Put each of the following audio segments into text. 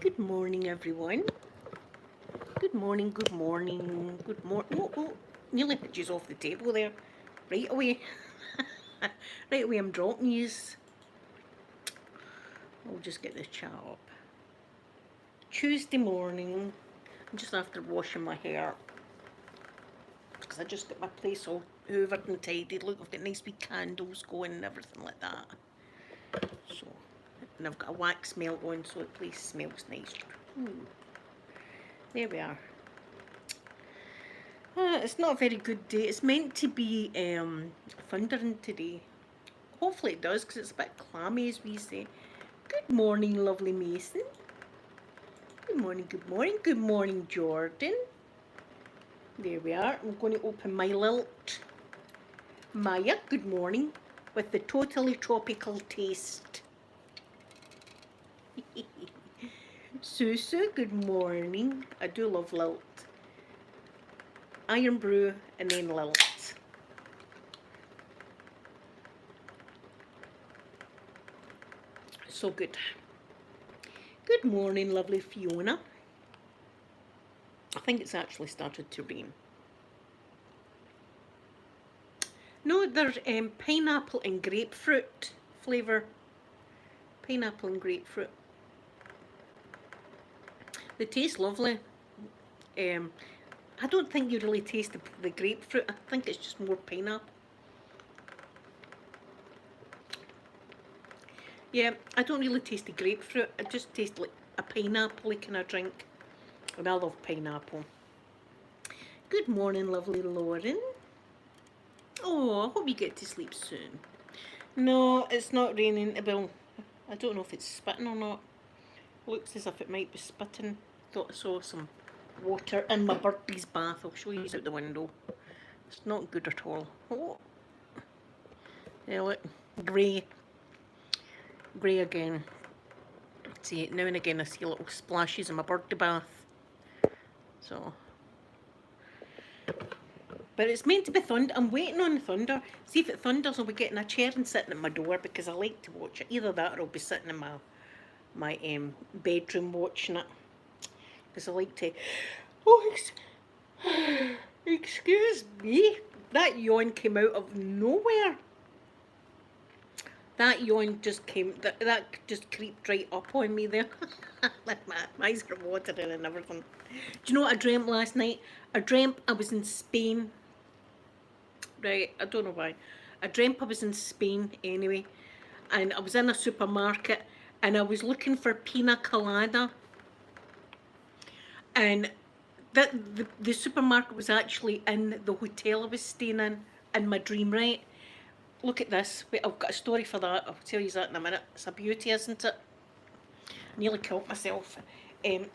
Good morning, everyone. Good morning, good morning, good morning. Oh, nearly pitches off the table there. Right away. Right away, I'm dropping yous. I'll just get this chat up. Tuesday morning. I'm just after washing my hair. Because I just got my place all hoovered and tidied. Look, I've got nice wee candles going and everything like that. So, and I've got a wax melt on so the place smells nice. There we are. It's not a very good day. It's meant to be thundering today. Hopefully it does, because it's a bit clammy, as we say. Good morning, lovely Mason. Good morning, good morning, good morning, Jordan. There we are. I'm going to open my lilt. Maya, good morning, with the totally tropical taste. Susu, good morning. I do love lilt. Iron brew and then lilt. So good. Good morning, lovely Fiona. I think it's actually started to rain. No, there's pineapple and grapefruit flavour. Pineapple and grapefruit. They taste lovely. I don't think you really taste the grapefruit. I think it's just more pineapple. Yeah, I don't really taste the grapefruit. I just taste like a pineapple kind of drink. And I love pineapple. Good morning, lovely Lauren. Oh, I hope you get to sleep soon. No, it's not raining. Well, I don't know if it's spitting or not. Looks as if it might be spitting. Thought I saw some water in my birdie's bath. I'll show you out the window. It's not good at all. Oh, yeah, look, grey. Grey again. See, now and again I see little splashes in my birdie bath. So, but it's meant to be thunder. I'm waiting on the thunder. See if it thunders, I'll be getting a chair and sitting at my door because I like to watch it. Either that or I'll be sitting in my bedroom watching it because I like to. Oh, excuse me. That yawn came out of nowhere. That yawn just came. That just creeped right up on me there. Like my eyes are watering and everything. Do you know what I dreamt last night? I dreamt I was in Spain. Right, I don't know why. I dreamt I was in Spain anyway, and I was in a supermarket and I was looking for pina colada, and the supermarket was actually in the hotel I was staying in my dream, right? Look at this. Wait, I've got a story for that. I'll tell you that in a minute. It's a beauty, isn't it? Nearly killed myself. Um,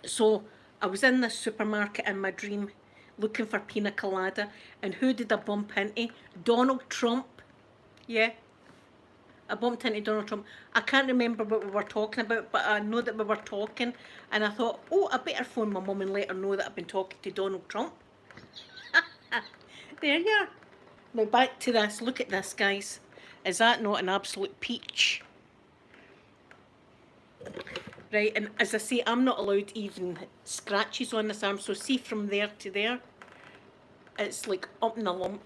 so I was in this supermarket in my dream looking for pina colada, and who did I bump into? Donald Trump. Yeah, I bumped into Donald Trump. I can't remember what we were talking about, but I know that we were talking, and I thought, oh, I better phone my mum and let her know that I've been talking to Donald Trump. There you are. Now back to this. Look at this, guys. Is that not an absolute peach? Right, and as I say, I'm not allowed even scratches on this arm, so see from there to there, it's like up in a lump.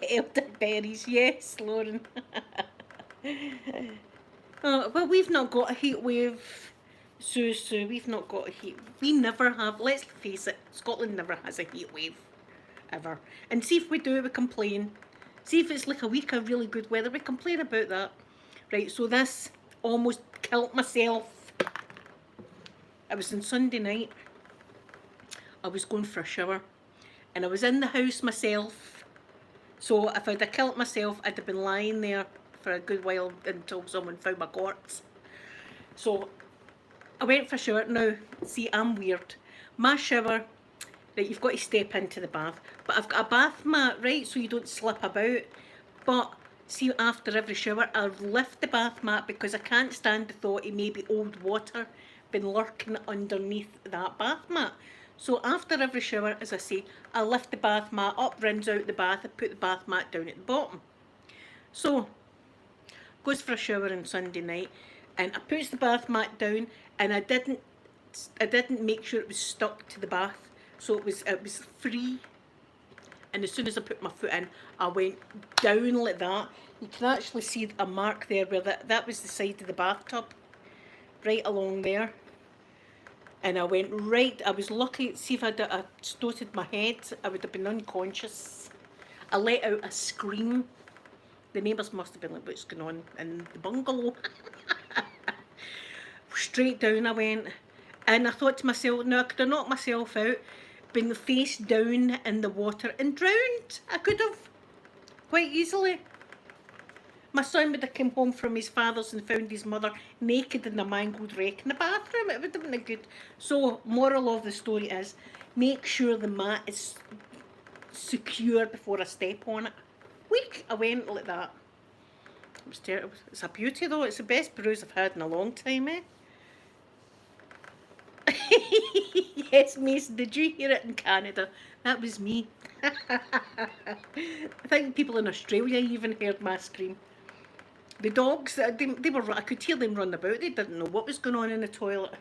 Elderberries, yes, Lauren. Well, we've not got a heat wave, Sue. We've not got a heat. We never have. Let's face it, Scotland never has a heat wave, ever. And see if we do, we complain. See if it's like a week of really good weather, we complain about that. Right, so this almost killed myself. I was on Sunday night. I was going for a shower, and I was in the house myself. So if I'd have killed myself, I'd have been lying there for a good while until someone found my corpse. So I went for a shower. Now, see, I'm weird. My shower, right, you've got to step into the bath. But I've got a bath mat, right, so you don't slip about. But see, after every shower, I'll lift the bath mat because I can't stand the thought of maybe old water been lurking underneath that bath mat. So after every shower, as I say, I lift the bath mat up, rinse out the bath, I put the bath mat down at the bottom. So, goes for a shower on Sunday night, and I puts the bath mat down, and I didn't make sure it was stuck to the bath, so it was free. And as soon as I put my foot in, I went down like that. You can actually see a mark there where that was the side of the bathtub, right along there. And I went right, I was lucky, see if I'd stoated my head, I would have been unconscious. I let out a scream. The neighbours must have been like, what's going on in the bungalow? Straight down I went. And I thought to myself, no, I could have knocked myself out, been face down in the water and drowned. I could have, quite easily. My son would have come home from his father's and found his mother naked in a mangled wreck in the bathroom. It would have been good. So, moral of the story is, make sure the mat is secure before I step on it. Weak, I went like that. It was terrible. It's a beauty though. It's the best bruise I've had in a long time, eh? Yes, Mason, did you hear it in Canada? That was me. I think people in Australia even heard my scream. The dogs, they were, I could hear them run about. They didn't know what was going on in the toilet.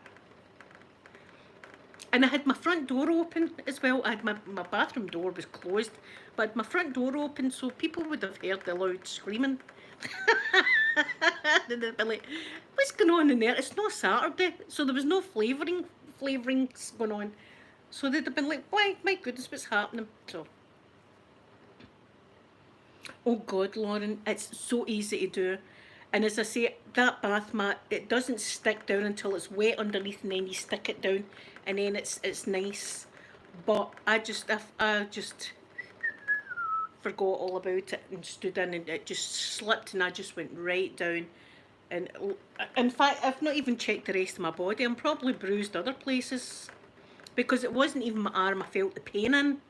And I had my front door open as well. I had my bathroom door was closed, but I had my front door open, so people would have heard the loud screaming. They'd be like, what's going on in there? It's not Saturday, so there was no flavourings going on. So they'd have been like, why, my goodness, what's happening? So, oh God, Lauren, it's so easy to do. And as I say, that bath mat, it doesn't stick down until it's wet underneath, and then you stick it down, and then it's nice. But I just forgot all about it and stood in, and it just slipped, and I just went right down. And in fact, I've not even checked the rest of my body. I'm probably bruised other places, because it wasn't even my arm I felt the pain in.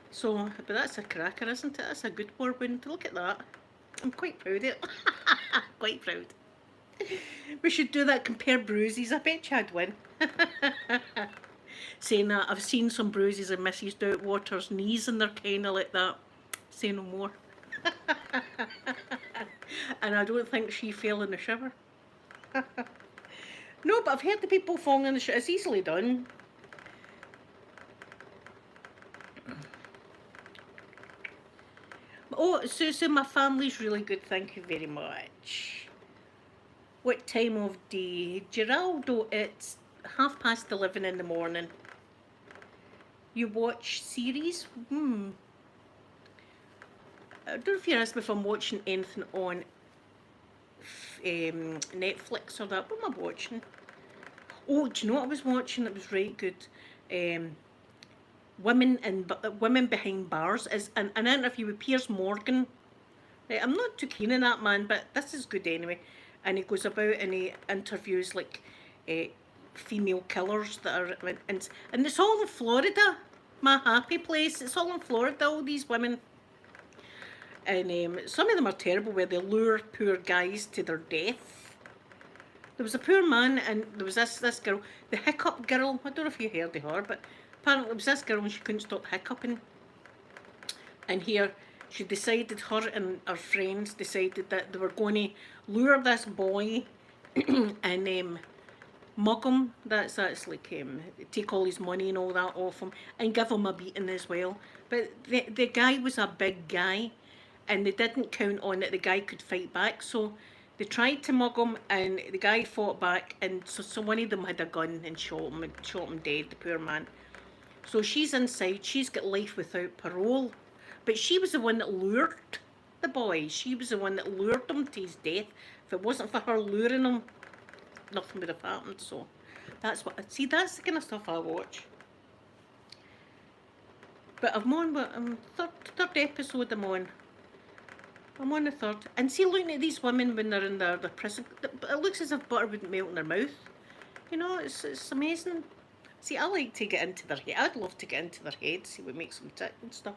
So, but that's a cracker, isn't it? That's a good war wound. Look at that. I'm quite proud of it. Quite proud. We should do that, compare bruises. I bet you I'd win. Saying that, I've seen some bruises on Mrs. Doubtwater's knees, and they're kind of like that. Say no more. And I don't think she fell in the shower. No, but I've heard the people falling in the shower. It's easily done. Oh, Susan, my family's really good, thank you very much. What time of day? Geraldo, it's 11:30 in the morning. You watch series? I don't know if you asked me if I'm watching anything on Netflix or that. What am I watching? Oh, do you know what I was watching? It was right good. Women Behind Bars is an interview with Piers Morgan. I'm not too keen on that man, but this is good anyway. And he goes about and he interviews like female killers that are and it's all in Florida, my happy place. It's all in Florida. All these women, and some of them are terrible, where they lure poor guys to their death. There was a poor man, and there was this girl, the hiccup girl. I don't know if you heard of her, but apparently it was this girl and she couldn't stop hiccuping. And here, she decided, her and her friends decided that they were going to lure this boy and mug him. That's like take all his money and all that off him and give him a beating as well. But the guy was a big guy, and they didn't count on that the guy could fight back. So they tried to mug him, and the guy fought back, and so one of them had a gun and shot him dead, the poor man. So she's inside, she's got life without parole. But she was the one that lured the boy. She was the one that lured him to his death. If it wasn't for her luring him, nothing would have happened. So that's that's the kind of stuff I watch. But I'm on third episode I'm on. I'm on the third. And see, looking at these women when they're in their prison, it looks as if butter wouldn't melt in their mouth. You know, it's amazing. See, I like to get into their head. I'd love to get into their head, see what makes them tick and stuff.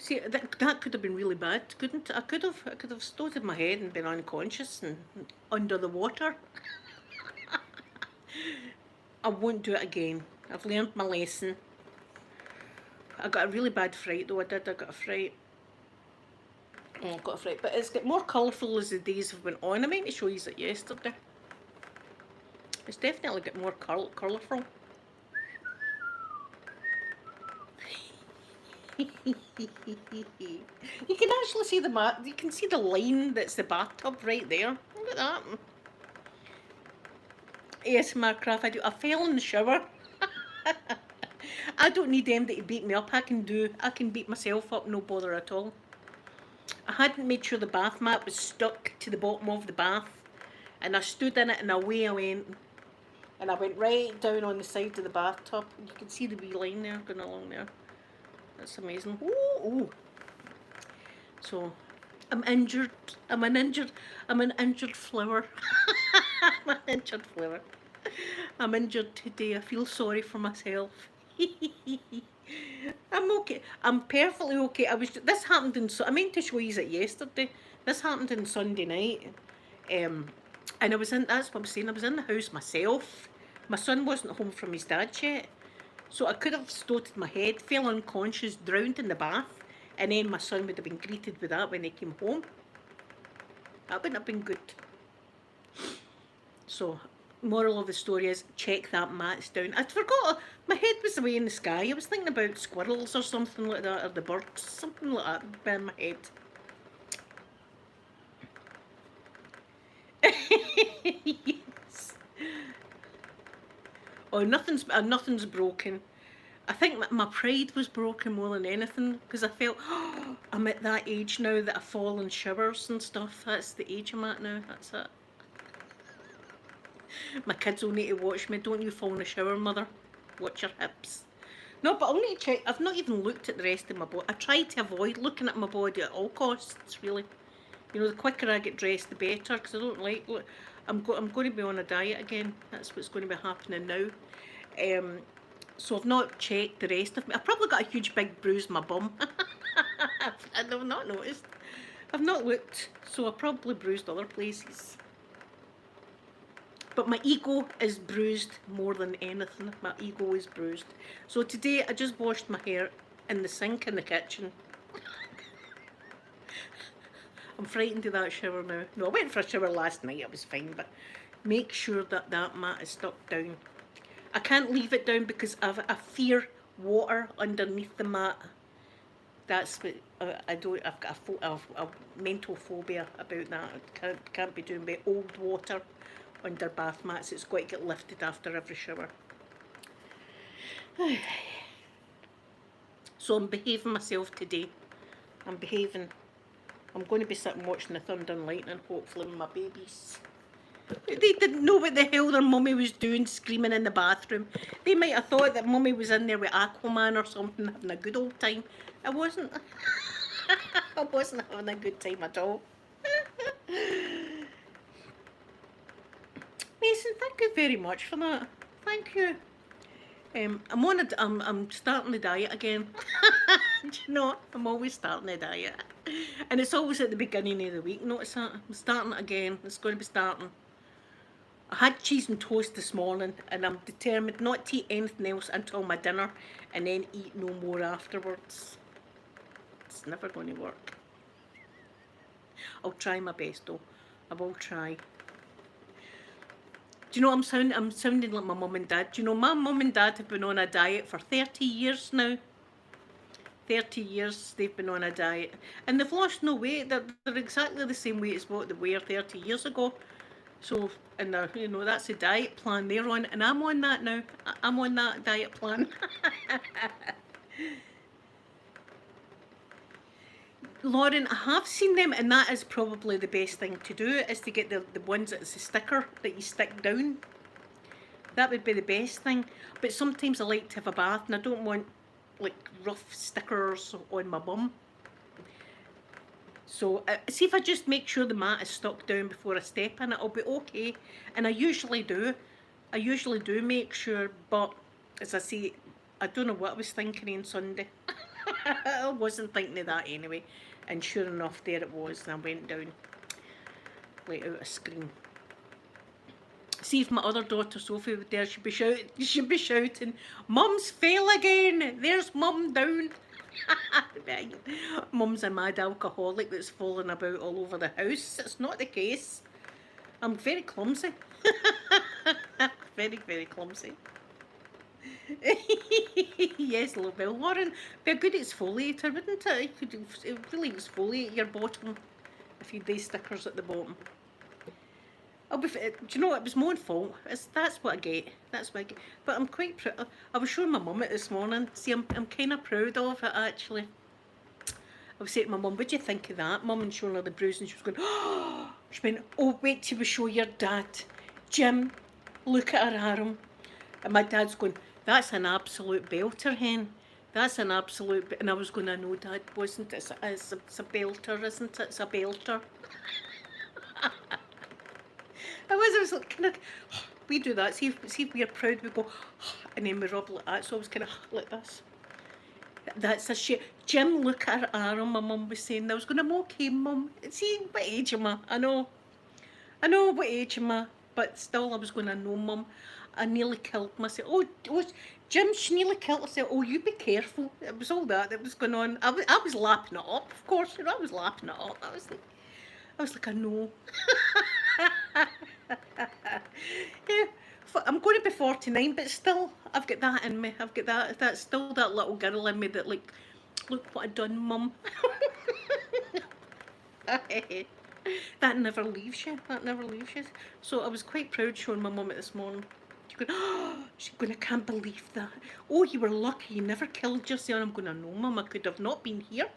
See, that could have been really bad, couldn't it? I could have stowed in my head and been unconscious and under the water. I won't do it again. I've learned my lesson. I got a really bad fright though, I did. I got a fright. I got a fright. But it's got more colourful as the days have went on. I meant to show you it yesterday. It's definitely got more colourful. You can actually see you can see the line that's the bathtub right there. Look at that. ASMR craft I do. I fell in the shower. I don't need anybody to beat me up. I can beat myself up, no bother at all. I hadn't made sure the bath mat was stuck to the bottom of the bath, and I stood in it and away I went. And I went right down on the side of the bathtub. You can see the wee line there going along there. That's amazing. Ooh. So, I'm injured. I'm an injured flower. I'm an injured flower. I'm injured today. I feel sorry for myself. I'm okay. I'm perfectly okay. This happened I meant to show you it yesterday. This happened on Sunday night. And that's what I'm saying, I was in the house myself. My son wasn't home from his dad yet. So I could have stowed my head, fell unconscious, drowned in the bath, and then my son would have been greeted with that when he came home. That wouldn't have been good. So, moral of the story is, check that mat's down. I forgot, my head was away in the sky. I was thinking about squirrels or something like that, or the birds, something like that in my head. Yes. Oh, nothing's broken. I think my pride was broken more than anything, because I felt, oh, I'm at that age now that I fall in showers and stuff. That's the age I'm at now, that's it. My kids will need to watch me. Don't you fall in the shower, mother. Watch your hips. No, but I'll need to check. I've not even looked at the rest of my body. I try to avoid looking at my body at all costs, really. You know, the quicker I get dressed, the better, because I don't like... I'm going to be on a diet again. That's what's going to be happening now. So I've not checked the rest of me. I've probably got a huge big bruise on my bum. I've not noticed. I've not looked, so I probably bruised other places. But my ego is bruised more than anything. My ego is bruised. So today I just washed my hair in the sink in the kitchen. I'm frightened of that shower now. No, I went for a shower last night, I was fine, but make sure that that mat is stuck down. I can't leave it down because I fear water underneath the mat. That's what I don't. I've got a mental phobia about that. I can't be doing with old water under bath mats. It's got to get lifted after every shower. So I'm behaving myself today. I'm behaving. I'm going to be sitting watching the thunder and lightning, hopefully, with my babies. They didn't know what the hell their mummy was doing, screaming in the bathroom. They might have thought that mummy was in there with Aquaman or something, having a good old time. I wasn't. I wasn't having a good time at all. Mason, thank you very much for that. Thank you. I'm starting the diet again. Do you know, I'm always starting the diet. And it's always at the beginning of the week, notice that? I'm starting it again. It's going to be starting. I had cheese and toast this morning, and I'm determined not to eat anything else until my dinner, and then eat no more afterwards. It's never going to work. I'll try my best though. I will try. Do you know, I'm sounding like my mum and dad. Do you know, my mum and dad have been on a diet for 30 years now. 30 years they've been on a diet. And they've lost no weight. They're exactly the same weight as what they were 30 years ago. So, and you know, that's the diet plan they're on. And I'm on that now. I'm on that diet plan. Lauren, I have seen them, and that is probably the best thing to do, is to get the ones that's a sticker that you stick down. That would be the best thing. But sometimes I like to have a bath, and I don't want like rough stickers on my bum. So see if I just make sure the mat is stuck down before I step in it, I'll be okay. And I usually do. I usually do make sure, but as I say, I don't know what I was thinking on Sunday. I wasn't thinking of that anyway. And sure enough, there it was, and I went down, let out a scream. See if my other daughter Sophie was there, she'd be shouting, "Mum's fell again! There's Mum down!" Right. Mum's a mad alcoholic that's falling about all over the house. It's not the case. I'm very clumsy. Very, very clumsy. Yes, Bill Warren. Be a good exfoliator, wouldn't it? You could really exfoliate your bottom if you do stickers at the bottom. Do you know what? It was my own fault. That's what I get. That's what I get. But I'm quite proud. I was showing my mum it this morning. See, I'm kind of proud of it actually. I was saying to my mum, "What do you think of that, Mum?" And showing her the bruise, and she was going, "Oh!" She went, "Oh, wait till we show your dad, Jim. Look at her arm." And my dad's going, "That's an absolute belter, hen. That's an absolute." And I was going, "I know, Dad, wasn't it? It's a belter, isn't it? It's a belter." I was like, kind of, we do that. See if we're proud, we go, and then we rub like that. So I was kind of like this. That's a shit. Jim, look at her arm, my mum was saying. I was going, "I'm okay, Mum." See, what age am I? I know what age am I, but still I was going, "I know, Mum. I nearly killed myself." Oh, Jim, she nearly killed herself. "Oh, you be careful." It was all that was going on. I was lapping it up, of course. I was lapping it up. I was like, "I know." Yeah, I'm going to be 49, but still, I've got that in me. I've got that's still that little girl in me that like, "Look what I've done, Mum." That never leaves you. That never leaves you. So I was quite proud showing my mum it this morning. She's going, "I can't believe that. Oh, you were lucky. You never killed yourself." I'm going, "I know, Mum. I could have not been here."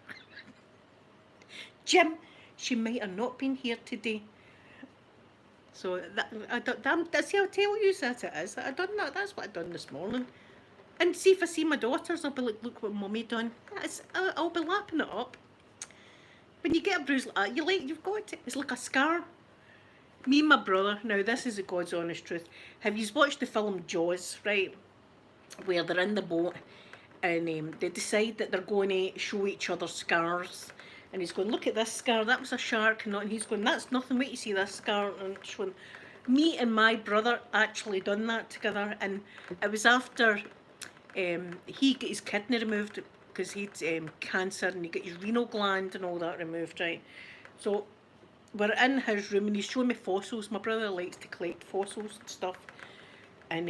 Jim, she might have not been here today. So see, I'll tell you that it is. I done that. That's what I done this morning. And see if I see my daughters, I'll be like, "Look what Mummy done." I'll be lapping it up. When you get a bruise like that, you've got it. It's like a scar. Me and my brother. Now this is the God's honest truth. Have you watched the film Jaws? Right, where they're in the boat and they decide that they're going to show each other scars. And he's going, "Look at this scar, that was a shark." And he's going, "That's nothing, wait you see this scar." And showing, me and my brother actually done that together. And it was after he got his kidney removed because he'd cancer, and he got his renal gland and all that removed, right? So we're in his room and he's showing me fossils. My brother likes to collect fossils and stuff. And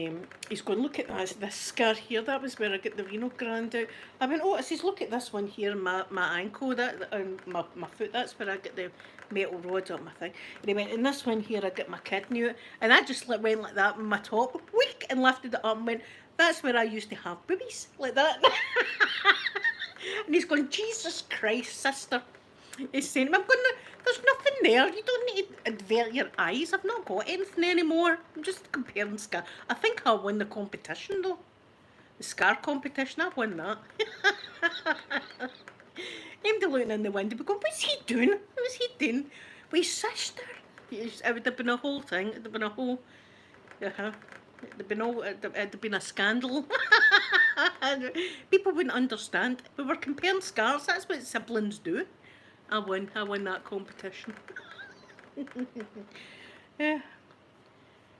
he's going, "Look at this scar here. That was where I got the renal gland out." I went, "Oh," I says, "Look at this one here, my ankle, and my foot. That's where I got the metal rod up my thing." And he went, "And this one here, I got my kidney out." And I just went like that with my top, weak, and lifted it up and went, "That's where I used to have boobies," like that. And he's going, "Jesus Christ, sister." He's saying, "I'm going, there's nothing there. You don't need to avert your eyes. I've not got anything anymore. I'm just comparing scar." I think I won the competition though. The scar competition, I won that. I'm looking in the window, going, "What's he doing? What's he doing with his sister?" It would have been a whole thing. It would have been a whole, it'd have been a scandal. People wouldn't understand. We were comparing scars. That's what siblings do. I won that competition. Yeah.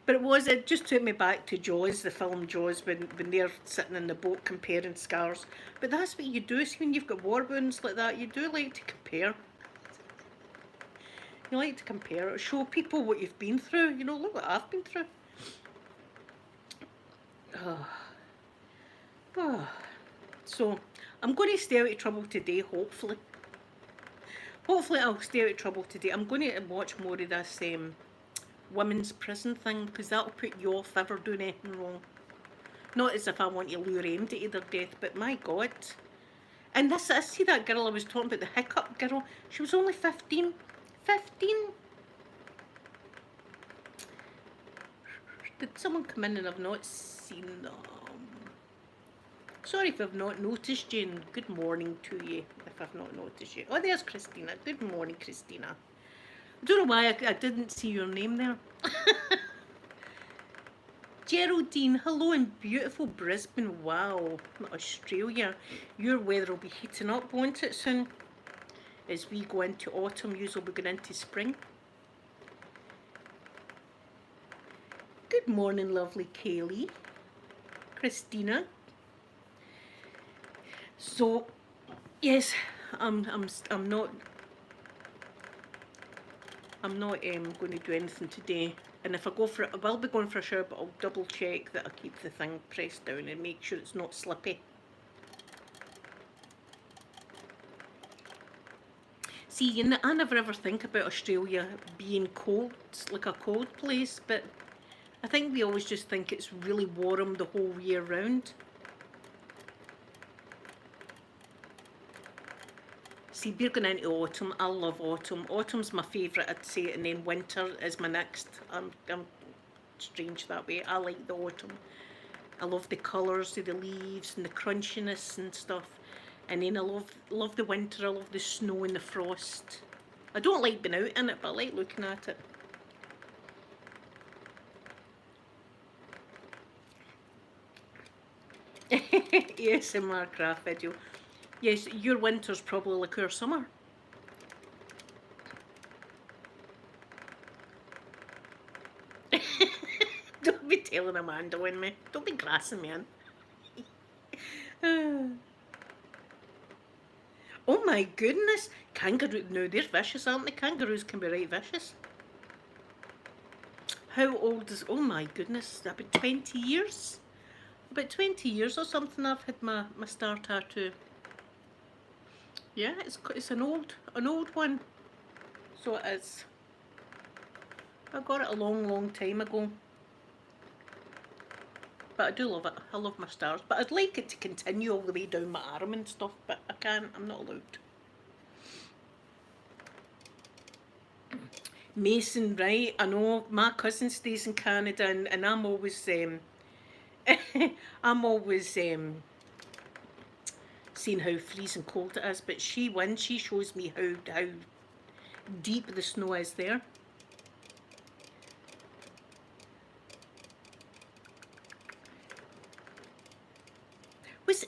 But it just took me back to Jaws, the film Jaws, when they're sitting in the boat comparing scars. But that's what you do. See, when you've got war wounds like that, you do like to compare. You like to compare. Show people what you've been through. You know, look what I've been through. So, I'm going to stay out of trouble today, hopefully. Hopefully I'll stay out of trouble today. I'm going to watch more of this women's prison thing, because that'll put you off ever doing anything wrong. Not as if I want to lure anybody to their death, but my God. And I see that girl I was talking about, the hiccup girl, she was only 15. 15? Did someone come in and I've not seen them? Sorry if I've not noticed you, and good morning to you if I've not noticed you. Oh, there's Christina. Good morning, Christina. I don't know why I didn't see your name there. Geraldine, hello in beautiful Brisbane. Wow, Australia. Your weather will be heating up, won't it, soon? As we go into autumn, you will be going into spring. Good morning, lovely Kaylee. Christina. So, yes, I'm not going to do anything today. And if I go for it, I will be going for a shower, but I'll double check that I keep the thing pressed down and make sure it's not slippy. See, I never ever think about Australia being cold, like a cold place, but I think we always just think it's really warm the whole year round. See, we're going into autumn. I love autumn. Autumn's my favourite, I'd say, and then winter is my next. I'm strange that way. I like the autumn. I love the colours of the leaves and the crunchiness and stuff. And then I love the winter. I love the snow and the frost. I don't like being out in it, but I like looking at it. ASMR craft video. Yes, your winter's probably like our summer. Don't be telling Amanda on me. Don't be grassing me in. Oh my goodness. Kangaroo. No, they're vicious, aren't they? Kangaroos can be right vicious. How old is... Oh my goodness. About 20 years? About 20 years or something I've had my star tattoo. Yeah, it's an old one. So it is. I got it a long time ago. But I do love it. I love my stars. But I'd like it to continue all the way down my arm and stuff, but I can't. I'm not allowed. Mason, right? I know my cousin stays in Canada, and I'm always I'm always seeing how freezing cold it is. But when she shows me how deep the snow is there.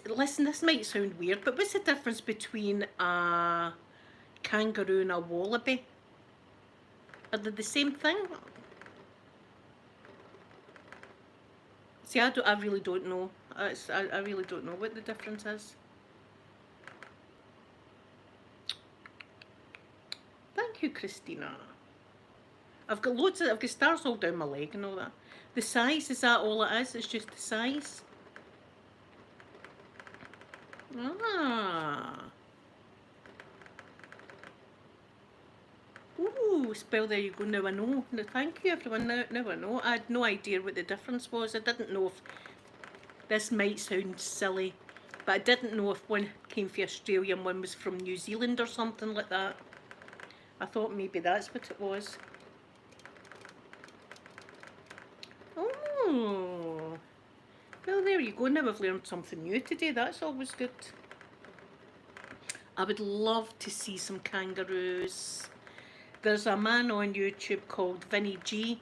Listen, this might sound weird, but what's the difference between a kangaroo and a wallaby? Are they the same thing? See, I really don't know. I really don't know what the difference is. Thank you, Christina. I've got stars all down my leg and all that. The size, is that all it is? It's just the size? Ah. Ooh, spell, there you go. Now I know. No, thank you, everyone. Now I know. I had no idea what the difference was. I didn't know if... This might sound silly, but I didn't know if one came from Australia and one was from New Zealand or something like that. I thought maybe that's what it was. Oh. Well, there you go. Now I've learned something new today. That's always good. I would love to see some kangaroos. There's a man on YouTube called Vinny G,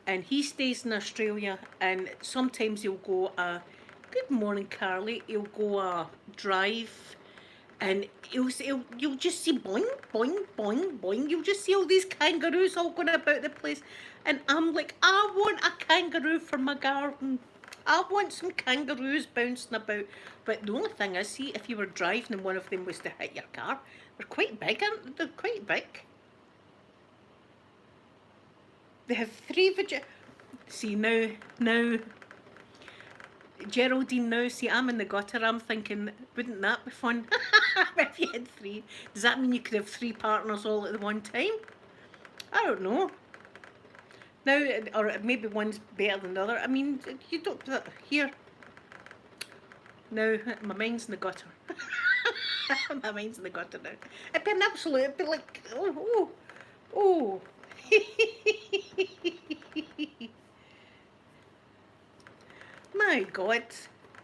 and he stays in Australia, and sometimes he'll go good morning, Carly. He'll go a drive, and you'll just see boing, boing, boing, boing. You'll just see all these kangaroos all going about the place, and I'm like, I want a kangaroo for my garden. I want some kangaroos bouncing about. But the only thing is, see, if you were driving and one of them was to hit your car, they're quite big, aren't they? They're quite big. They have 3 See, now, Geraldine, now, see, I'm in the gutter. I'm thinking, wouldn't that be fun? If you had 3. Does that mean you could have 3 partners all at the one time? I don't know. Now, or maybe one's better than the other. I mean, you don't... Here. Now, my mind's in the gutter. My mind's in the gutter now. It'd be an absolute... It'd be like... Oh. My God.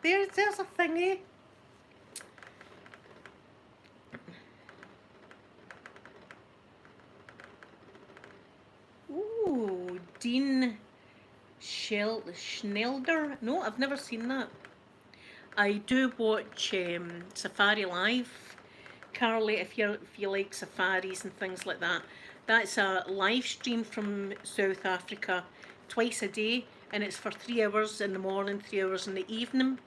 There's a thingy. Ooh, Dean Schnelder. No, I've never seen that. I do watch Safari Live, Carly. If you like safaris and things like that, that's a live stream from South Africa, twice a day, and it's for 3 hours in the morning, 3 hours in the evening.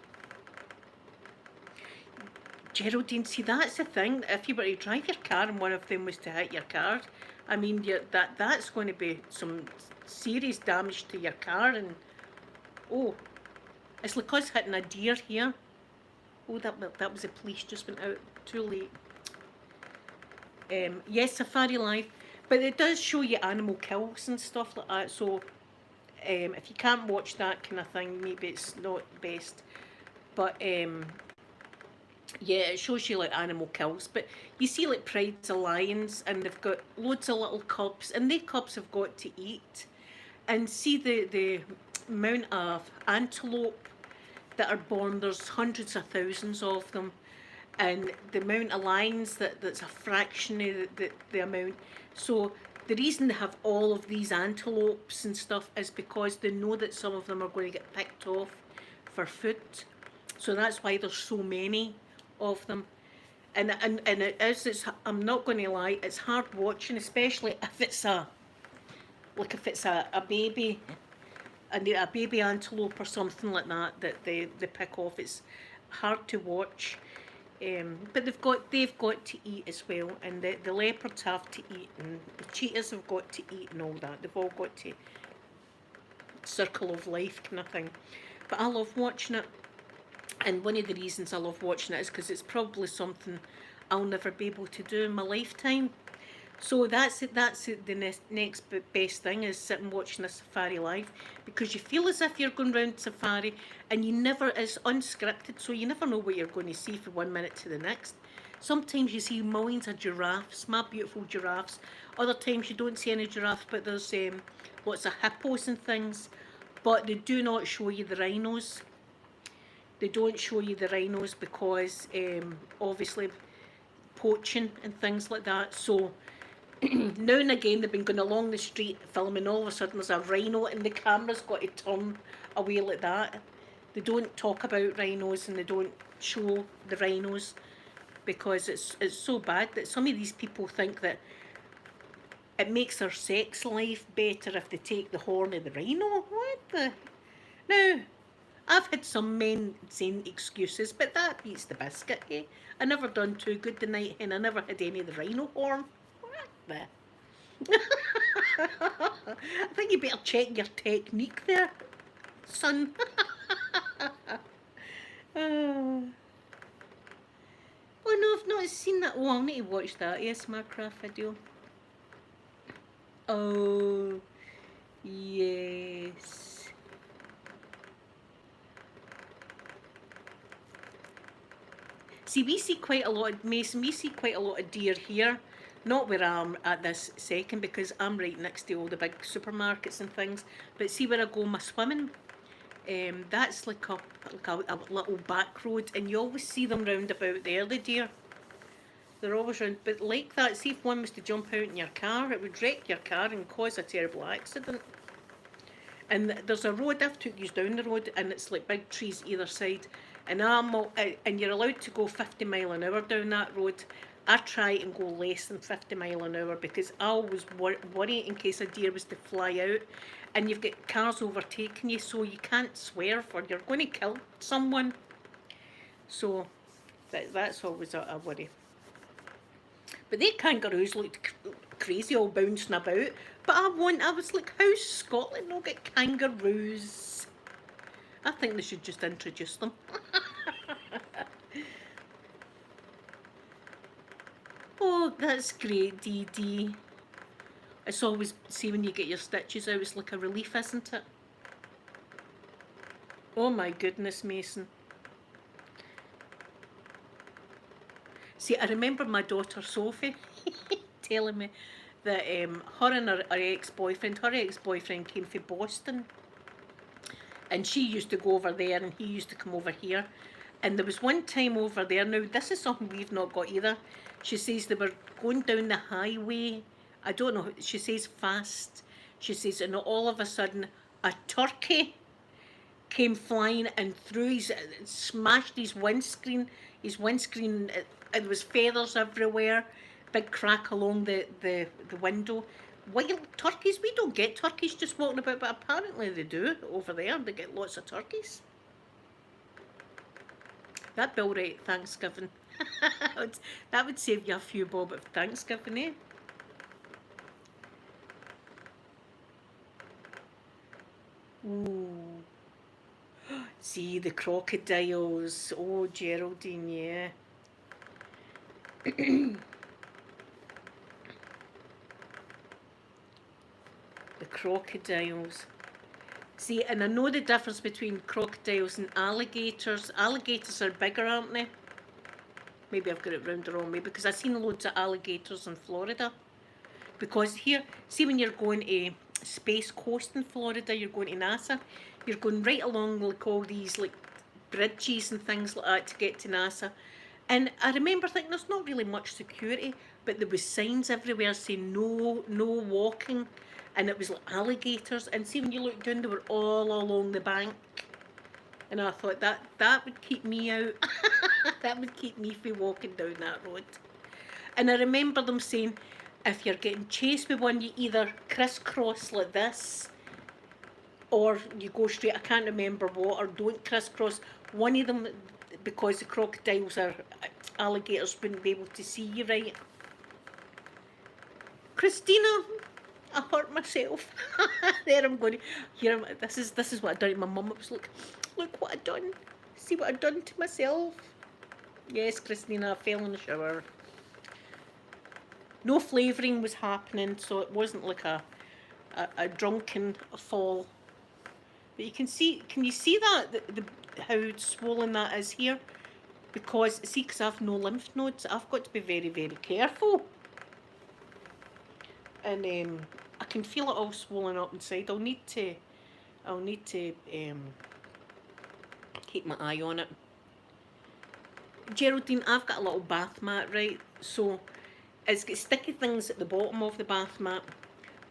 Geraldine, see that's the thing. If you were to drive your car and one of them was to hit your car, I mean, that's going to be some serious damage to your car. And oh, it's like us hitting a deer here. Oh, that was the police just went out. Too late. Yes, Safari Live, but it does show you animal kills and stuff like that. So if you can't watch that kind of thing, maybe it's not best. But yeah, it shows you like animal kills. But you see like prides of lions, and they've got loads of little cubs, and they cubs have got to eat. And see the amount of antelope that are born. There's hundreds of thousands of them, and the amount of lions that's a fraction of the amount. So the reason they have all of these antelopes and stuff is because they know that some of them are going to get picked off for food. So that's why there's so many of them. And it is, I'm not going to lie, it's hard watching, especially if it's a baby, a baby antelope or something like that they pick off. It's hard to watch. But they've got to eat as well, and the leopards have to eat, and the cheetahs have got to eat, and all that. They've all got to, circle of life kind of thing. But I love watching it, and one of the reasons I love watching it is because it's probably something I'll never be able to do in my lifetime. So that's it. That's it. The next best thing is sitting watching a Safari Live, because you feel as if you're going round Safari, and you never, it's unscripted, so you never know what you're going to see from 1 minute to the next. Sometimes you see millions of giraffes, my beautiful giraffes. Other times you don't see any giraffes, but there's lots of hippos and things. But they do not show you the rhinos. They don't show you the rhinos because obviously poaching and things like that. So now and again they've been going along the street filming, all of a sudden there's a rhino and the camera's got to turn away like that. They don't talk about rhinos and they don't show the rhinos because it's so bad that some of these people think that it makes their sex life better if they take the horn of the rhino. What the? Now, I've had some men saying excuses, but that beats the biscuit, eh? I never done too good the night, and I never had any of the rhino horn. There. I think you better check your technique there, son. Oh no, I've not seen that. Oh, I'll need to watch that ASMR craft video. Oh, yes. See, we see quite a lot of, Mason, we see quite a lot of deer here. Not where I'm at this second, because I'm right next to all the big supermarkets and things. But see where I go my swimming? That's like a little back road, and you always see them round about there, the deer. They're always round, but like that, see if one was to jump out in your car, it would wreck your car and cause a terrible accident. And there's a road, I've took you down the road, and it's like big trees either side. And and you're allowed to go 50 mile an hour down that road. I try and go less than 50 mile an hour because I always worry in case a deer was to fly out, and you've got cars overtaking you, so you can't swerve or you're going to kill someone. So that's always a worry. But they kangaroos looked crazy, all bouncing about. But I was like, how's Scotland not get kangaroos? I think they should just introduce them. Oh, that's great, Dee Dee. It's always, see when you get your stitches out, it's like a relief, isn't it? Oh my goodness, Mason. See, I remember my daughter Sophie telling me that her and her ex-boyfriend came from Boston. And she used to go over there and he used to come over here. And there was one time over there, now this is something we've not got either. She says they were going down the highway. I don't know, she says fast. She says, and all of a sudden, a turkey came flying and threw his, smashed his windscreen, and there was feathers everywhere, big crack along the window. Wild turkeys, we don't get turkeys just walking about, but apparently they do over there. They get lots of turkeys. That'd be alright at Thanksgiving. That would save you a few bob at Thanksgiving, eh? Ooh. See the crocodiles. Oh, Geraldine, yeah. The crocodiles. See, and I know the difference between crocodiles and alligators. Alligators are bigger, aren't they? Maybe I've got it round the wrong way, because I've seen loads of alligators in Florida. Because here, see when you're going to Space Coast in Florida, you're going to NASA, you're going right along like all these like bridges and things like that to get to NASA. And I remember thinking there's not really much security, but there was signs everywhere saying no walking, and it was like alligators. And see when you look down, they were all along the bank. And I thought that would keep me out. That would keep me from walking down that road. And I remember them saying, if you're getting chased with one, you either crisscross like this, or you go straight. I can't remember what, or don't crisscross. One of them, because the crocodiles are alligators, wouldn't be able to see you right. Christina, I hurt myself. There I'm going. Here, this is what I done to my mum. It was like, look what I done. See what I done to myself. Yes, Christina, I fell in the shower. No flavouring was happening, so it wasn't like a drunken fall. But you can see, can you see that, how swollen that is here? Because, see, because I have no lymph nodes, I've got to be very, very careful. And I can feel it all swollen up inside. I'll need to keep my eye on it. Geraldine, I've got a little bath mat, right? So it's got sticky things at the bottom of the bath mat.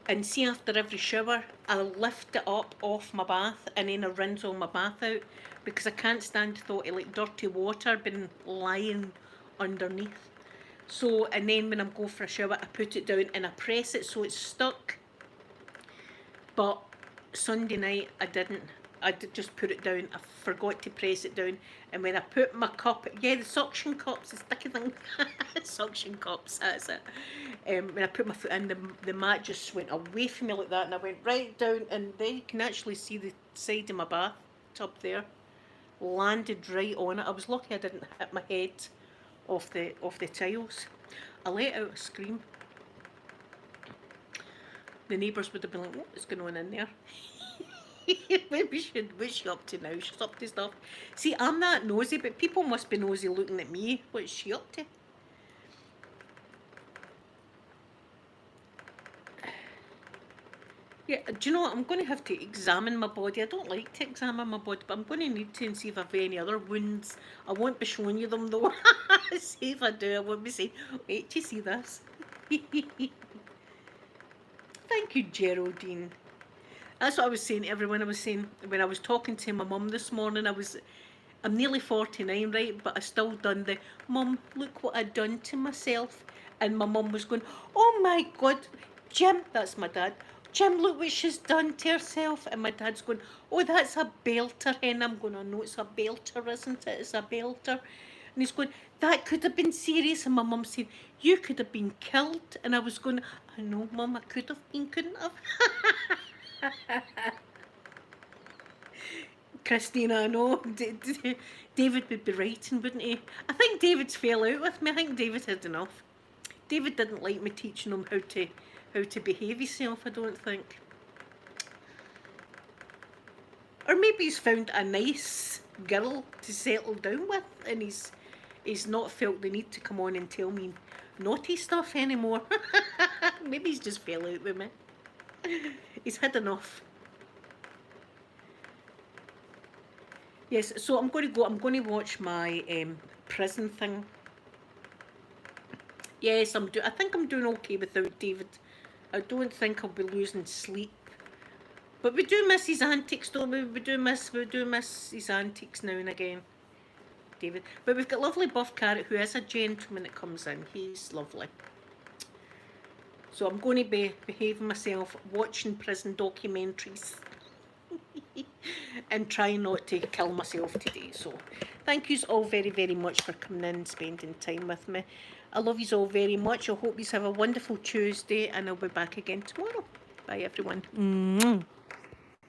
And see, after every shower, I lift it up off my bath and then I rinse all my bath out, because I can't stand the thought of like dirty water being lying underneath. So, and then when I go for a shower, I put it down and I press it so it's stuck. But Sunday night, I didn't. I did just put it down. I forgot to press it down. And when I put my cup, yeah, the suction cups, the sticky thing, suction cups, that's it. When I put my foot in, the mat just went away from me like that, and I went right down, and then you can actually see the side of my bathtub there. Landed right on it. I was lucky I didn't hit my head off the tiles. I let out a scream. The neighbours would have been like, what is going on in there? What's she up to now? She's up to stuff. See, I'm that nosy, but people must be nosy looking at me. What's she up to? Yeah, do you know what? I'm going to have to examine my body. I don't like to examine my body, but I'm going to need to and see if I've any other wounds. I won't be showing you them though. See if I do, I won't be saying, wait, do you see this? Thank you, Geraldine. That's what I was saying to everyone. I was saying when I was talking to my mum this morning, I'm nearly 49, right? But I still done the, Mum, look what I done to myself. And my mum was going, oh my God, Jim, that's my dad. Jim, look what she's done to herself. And my dad's going, oh, that's a belter, hen. I'm going, I know it's a belter, isn't it? It's a belter. And he's going, that could have been serious. And my mum saying, you could have been killed. And I was going, I know, Mum, I could have been, couldn't have. Christina, I know. David would be writing, wouldn't he? I think David's fell out with me. I think David had enough. David didn't like me teaching him how to behave himself, I don't think. Or maybe he's found a nice girl to settle down with, and he's not felt the need to come on and tell me naughty stuff anymore. Maybe he's just fell out with me. He's had enough. Yes, so I'm going to go. I'm going to watch my prison thing. Yes, I think I'm doing okay without David. I don't think I'll be losing sleep. But we do miss his antics, don't we? We do miss his antics now and again, David. But we've got lovely Buff Carrot, who is a gentleman that comes in. He's lovely. So I'm going to be behaving myself, watching prison documentaries, and trying not to kill myself today. So thank yous all very, very much for coming in and spending time with me. I love yous all very much. I hope yous have a wonderful Tuesday, and I'll be back again tomorrow. Bye, everyone.